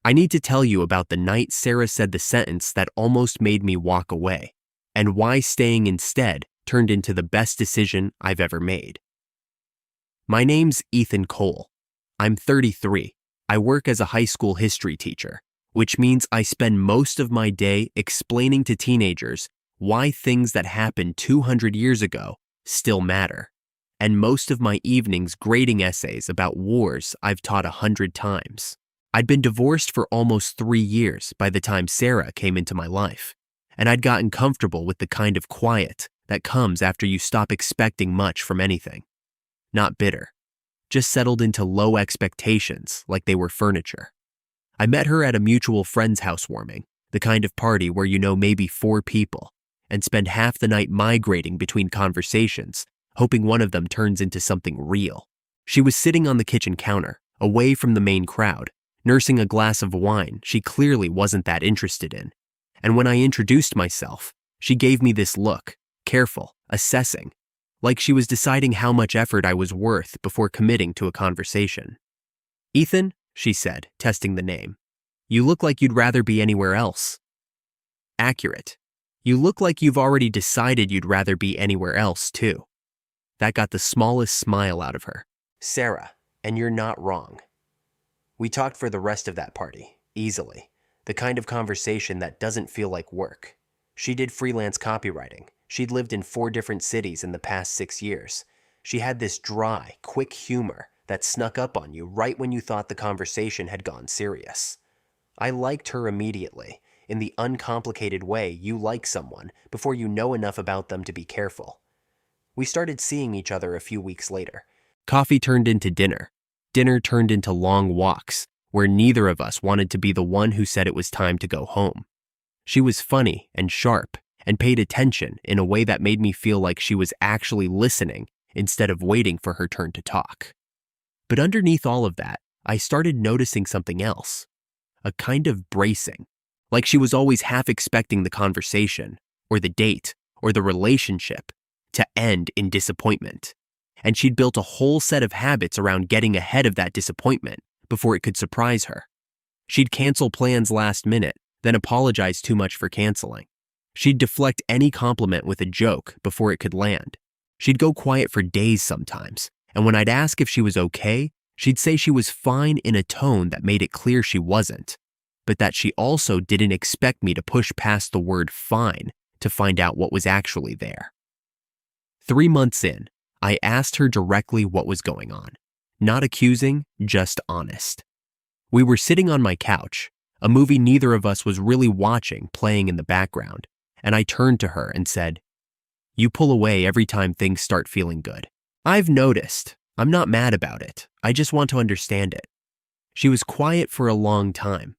I need to tell you about the night Sarah said the sentence that almost made me walk away, and why staying instead turned into the best decision I've ever made. My name's Ethan Cole. I'm 33. I work as a high school history teacher, which means I spend most of my day explaining to teenagers why things that happened 200 years ago still matter, and most of my evenings grading essays about wars I've taught 100 times. I'd been divorced for almost 3 years by the time Sarah came into my life, and I'd gotten comfortable with the kind of quiet that comes after you stop expecting much from anything. Not bitter, just settled into low expectations like they were furniture. I met her at a mutual friend's housewarming, the kind of party where you know maybe 4 people, and spend half the night migrating between conversations, hoping one of them turns into something real. She was sitting on the kitchen counter, away from the main crowd, nursing a glass of wine she clearly wasn't that interested in. And when I introduced myself, she gave me this look, careful, assessing, like she was deciding how much effort I was worth before committing to a conversation. "Ethan," she said, testing the name, "you look like you'd rather be anywhere else." Accurate. You look like you've already decided you'd rather be anywhere else, too. That got the smallest smile out of her. "Sarah, and you're not wrong." We talked for the rest of that party, easily, the kind of conversation that doesn't feel like work. She did freelance copywriting. She'd lived in 4 different cities in the past 6 years. She had this dry, quick humor that snuck up on you right when you thought the conversation had gone serious. I liked her immediately, in the uncomplicated way you like someone before you know enough about them to be careful. We started seeing each other a few weeks later. Coffee turned into dinner. Dinner turned into long walks, where neither of us wanted to be the one who said it was time to go home. She was funny and sharp, and paid attention in a way that made me feel like she was actually listening instead of waiting for her turn to talk. But underneath all of that, I started noticing something else. A kind of bracing, like she was always half expecting the conversation, or the date, or the relationship to end in disappointment. And she'd built a whole set of habits around getting ahead of that disappointment before it could surprise her. She'd cancel plans last minute, then apologize too much for canceling. She'd deflect any compliment with a joke before it could land. She'd go quiet for days sometimes, and when I'd ask if she was okay, she'd say she was fine in a tone that made it clear she wasn't, but that she also didn't expect me to push past the word fine to find out what was actually there. 3 months in, I asked her directly what was going on. Not accusing, just honest. We were sitting on my couch, a movie neither of us was really watching playing in the background, and I turned to her and said, "You pull away every time things start feeling good. I've noticed. I'm not mad about it. I just want to understand it." She was quiet for a long time,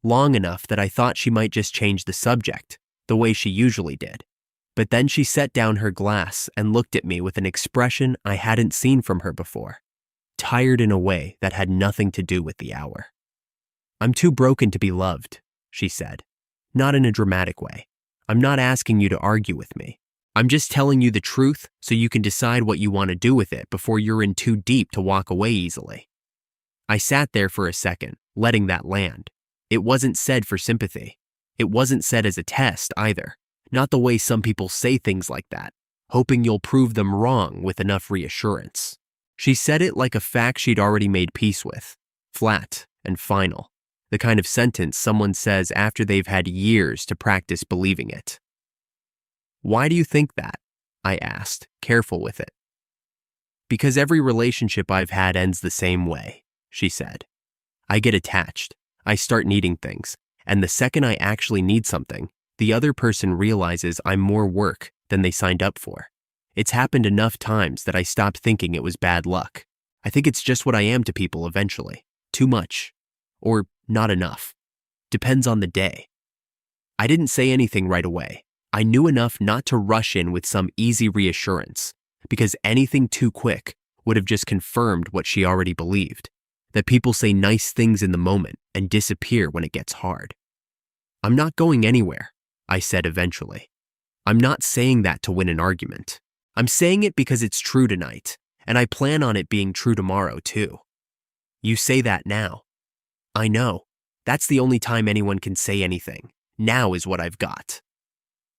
long enough that I thought she might just change the subject, the way she usually did. But then she set down her glass and looked at me with an expression I hadn't seen from her before, tired in a way that had nothing to do with the hour. "I'm too broken to be loved," she said, not in a dramatic way. "I'm not asking you to argue with me. I'm just telling you the truth so you can decide what you want to do with it before you're in too deep to walk away easily." I sat there for a second, letting that land. It wasn't said for sympathy. It wasn't said as a test either. Not the way some people say things like that, hoping you'll prove them wrong with enough reassurance. She said it like a fact she'd already made peace with, flat and final, the kind of sentence someone says after they've had years to practice believing it. "Why do you think that?" I asked, careful with it. "Because every relationship I've had ends the same way," she said. "I get attached, I start needing things, and the second I actually need something, the other person realizes I'm more work than they signed up for. It's happened enough times that I stopped thinking it was bad luck. I think it's just what I am to people eventually. Too much. Or not enough. Depends on the day." I didn't say anything right away. I knew enough not to rush in with some easy reassurance, because anything too quick would have just confirmed what she already believed, that people say nice things in the moment and disappear when it gets hard. "I'm not going anywhere," I said eventually. "I'm not saying that to win an argument. I'm saying it because it's true tonight, and I plan on it being true tomorrow too." "You say that now." "I know. That's the only time anyone can say anything. Now is what I've got."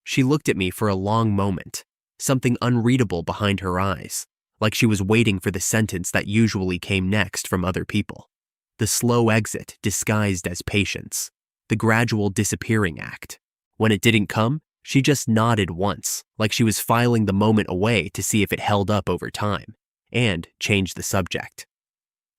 She looked at me for a long moment, something unreadable behind her eyes, like she was waiting for the sentence that usually came next from other people. The slow exit disguised as patience, the gradual disappearing act. When it didn't come, she just nodded once, like she was filing the moment away to see if it held up over time, and changed the subject.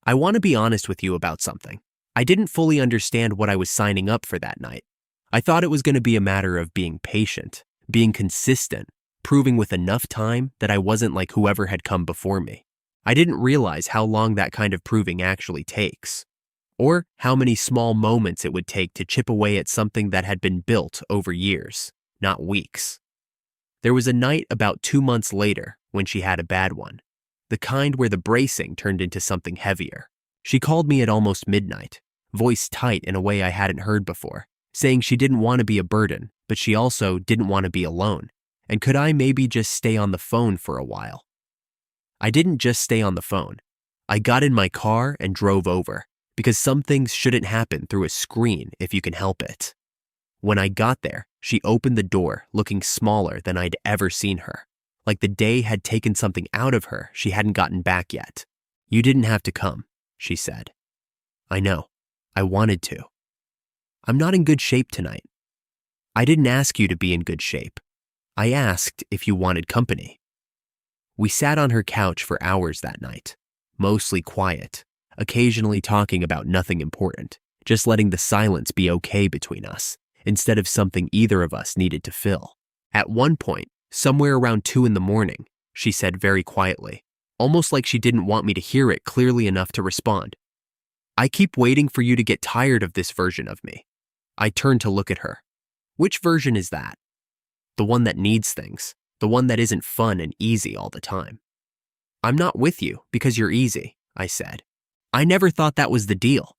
"I want to be honest with you about something. I didn't fully understand what I was signing up for that night. I thought it was going to be a matter of being patient, being consistent, proving with enough time that I wasn't like whoever had come before me. I didn't realize how long that kind of proving actually takes, or how many small moments it would take to chip away at something that had been built over years, not weeks." There was a night about 2 months later when she had a bad one, the kind where the bracing turned into something heavier. She called me at almost midnight, voice tight in a way I hadn't heard before, saying she didn't want to be a burden, but she also didn't want to be alone, and could I maybe just stay on the phone for a while? I didn't just stay on the phone. I got in my car and drove over, because some things shouldn't happen through a screen if you can help it. When I got there, she opened the door looking smaller than I'd ever seen her, like the day had taken something out of her she hadn't gotten back yet. "You didn't have to come," she said. "I know. I wanted to. I'm not in good shape tonight." "I didn't ask you to be in good shape. I asked if you wanted company." We sat on her couch for hours that night, mostly quiet, occasionally talking about nothing important, just letting the silence be okay between us, instead of something either of us needed to fill. At one point, somewhere around 2 a.m, she said very quietly, almost like she didn't want me to hear it clearly enough to respond, "I keep waiting for you to get tired of this version of me." I turned to look at her. "Which version is that?" "The one that needs things, the one that isn't fun and easy all the time." "I'm not with you because you're easy," I said. "I never thought that was the deal."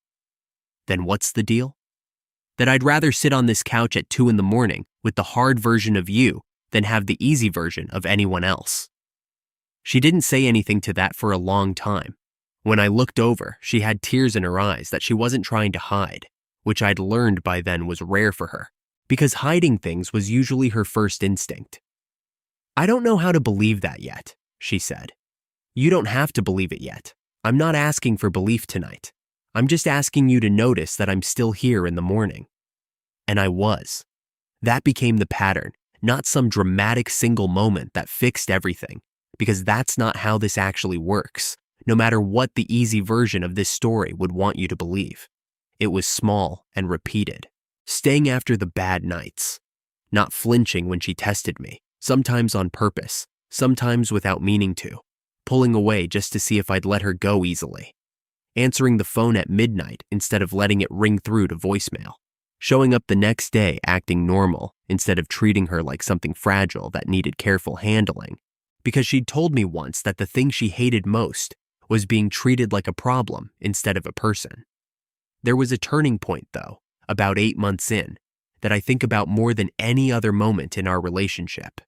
"Then what's the deal?" "That I'd rather sit on this couch at 2 a.m. with the hard version of you than have the easy version of anyone else." She didn't say anything to that for a long time. When I looked over, she had tears in her eyes that she wasn't trying to hide, which I'd learned by then was rare for her, because hiding things was usually her first instinct. "I don't know how to believe that yet," she said. "You don't have to believe it yet. I'm not asking for belief tonight. I'm just asking you to notice that I'm still here in the morning." And I was. That became the pattern, not some dramatic single moment that fixed everything, because that's not how this actually works, no matter what the easy version of this story would want you to believe. It was small and repeated, staying after the bad nights, not flinching when she tested me, sometimes on purpose, sometimes without meaning to, pulling away just to see if I'd let her go easily, answering the phone at midnight instead of letting it ring through to voicemail, showing up the next day acting normal instead of treating her like something fragile that needed careful handling, because she'd told me once that the thing she hated most was being treated like a problem instead of a person. There was a turning point, though, about 8 months in, that I think about more than any other moment in our relationship.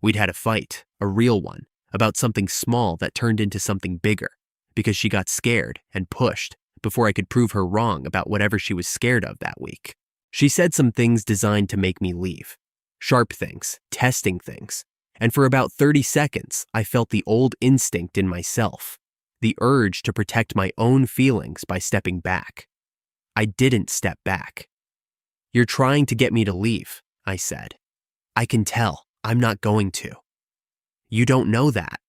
We'd had a fight, a real one, about something small that turned into something bigger, because she got scared and pushed before I could prove her wrong about whatever she was scared of that week. She said some things designed to make me leave. Sharp things, testing things. And for about 30 seconds, I felt the old instinct in myself, the urge to protect my own feelings by stepping back. I didn't step back. "You're trying to get me to leave," I said. "I can tell. I'm not going to." "You don't know that."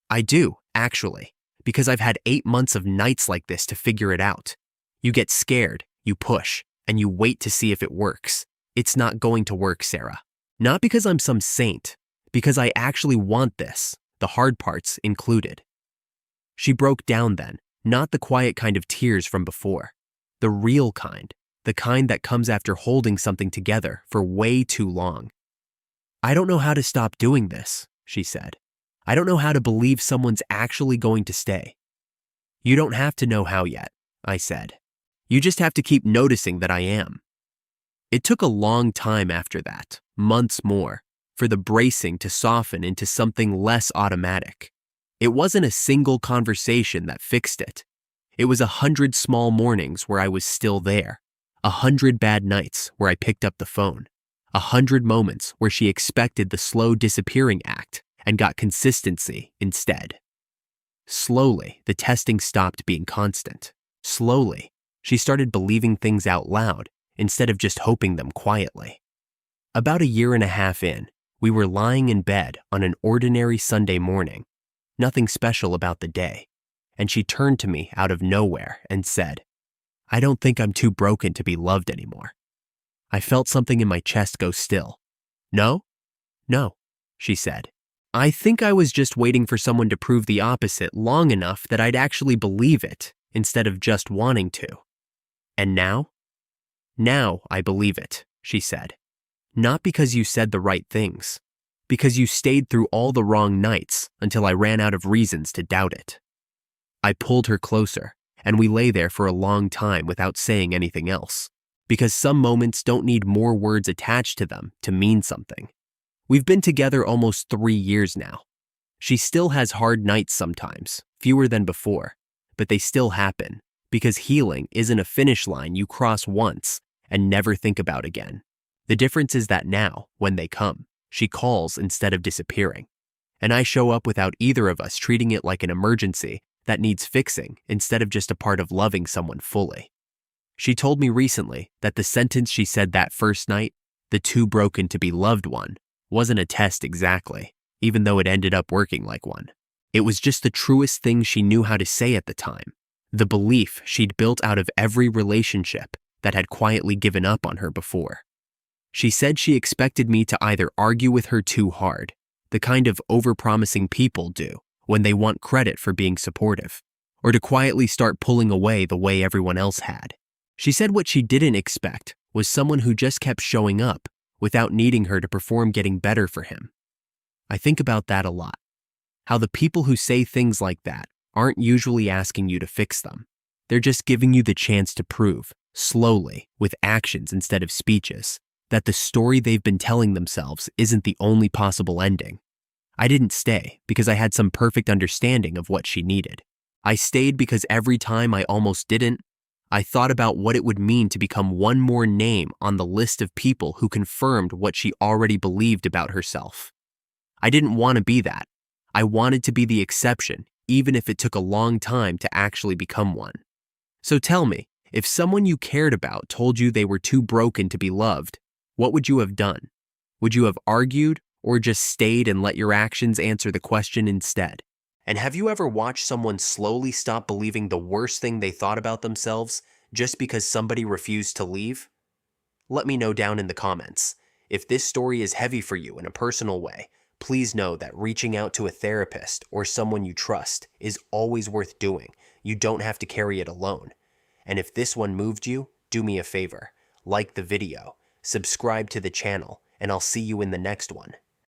"I do, actually, because I've had 8 months of nights like this to figure it out. You get scared, you push, and you wait to see if it works. It's not going to work, Sarah. Not because I'm some saint, because I actually want this, the hard parts included." She broke down then, not the quiet kind of tears from before, the real kind, the kind that comes after holding something together for way too long. "I don't know how to stop doing this," she said. "I don't know how to believe someone's actually going to stay." "You don't have to know how yet," I said. "You just have to keep noticing that I am." It took a long time after that, months more, for the bracing to soften into something less automatic. It wasn't a single conversation that fixed it. It was 100 small mornings where I was still there, 100 bad nights where I picked up the phone, 100 moments where she expected the slow disappearing act and got consistency instead. Slowly, the testing stopped being constant. Slowly, she started believing things out loud instead of just hoping them quietly. About a year and a half in, we were lying in bed on an ordinary Sunday morning, nothing special about the day, and she turned to me out of nowhere and said, "I don't think I'm too broken to be loved anymore." I felt something in my chest go still. "No? No," she said. "I think I was just waiting for someone to prove the opposite long enough that I'd actually believe it instead of just wanting to. And now? Now I believe it," she said. "Not because you said the right things, because you stayed through all the wrong nights until I ran out of reasons to doubt it." I pulled her closer, and we lay there for a long time without saying anything else, because some moments don't need more words attached to them to mean something. We've been together almost 3 years now. She still has hard nights sometimes, fewer than before, but they still happen, because healing isn't a finish line you cross once and never think about again. The difference is that now, when they come, she calls instead of disappearing, and I show up without either of us treating it like an emergency that needs fixing instead of just a part of loving someone fully. She told me recently that the sentence she said that first night, "the too broken to be loved one," wasn't a test exactly, even though it ended up working like one. It was just the truest thing she knew how to say at the time, the belief she'd built out of every relationship that had quietly given up on her before. She said she expected me to either argue with her too hard, the kind of overpromising people do when they want credit for being supportive, or to quietly start pulling away the way everyone else had. She said what she didn't expect was someone who just kept showing up without needing her to perform getting better for him. I think about that a lot. How the people who say things like that aren't usually asking you to fix them. They're just giving you the chance to prove, slowly, with actions instead of speeches, that the story they've been telling themselves isn't the only possible ending. I didn't stay because I had some perfect understanding of what she needed. I stayed because every time I almost didn't, I thought about what it would mean to become one more name on the list of people who confirmed what she already believed about herself. I didn't want to be that. I wanted to be the exception, even if it took a long time to actually become one. So tell me, if someone you cared about told you they were too broken to be loved, what would you have done? Would you have argued or just stayed and let your actions answer the question instead? And have you ever watched someone slowly stop believing the worst thing they thought about themselves just because somebody refused to leave? Let me know down in the comments. If this story is heavy for you in a personal way, please know that reaching out to a therapist or someone you trust is always worth doing. You don't have to carry it alone. And if this one moved you, do me a favor. Like the video, subscribe to the channel, and I'll see you in the next one.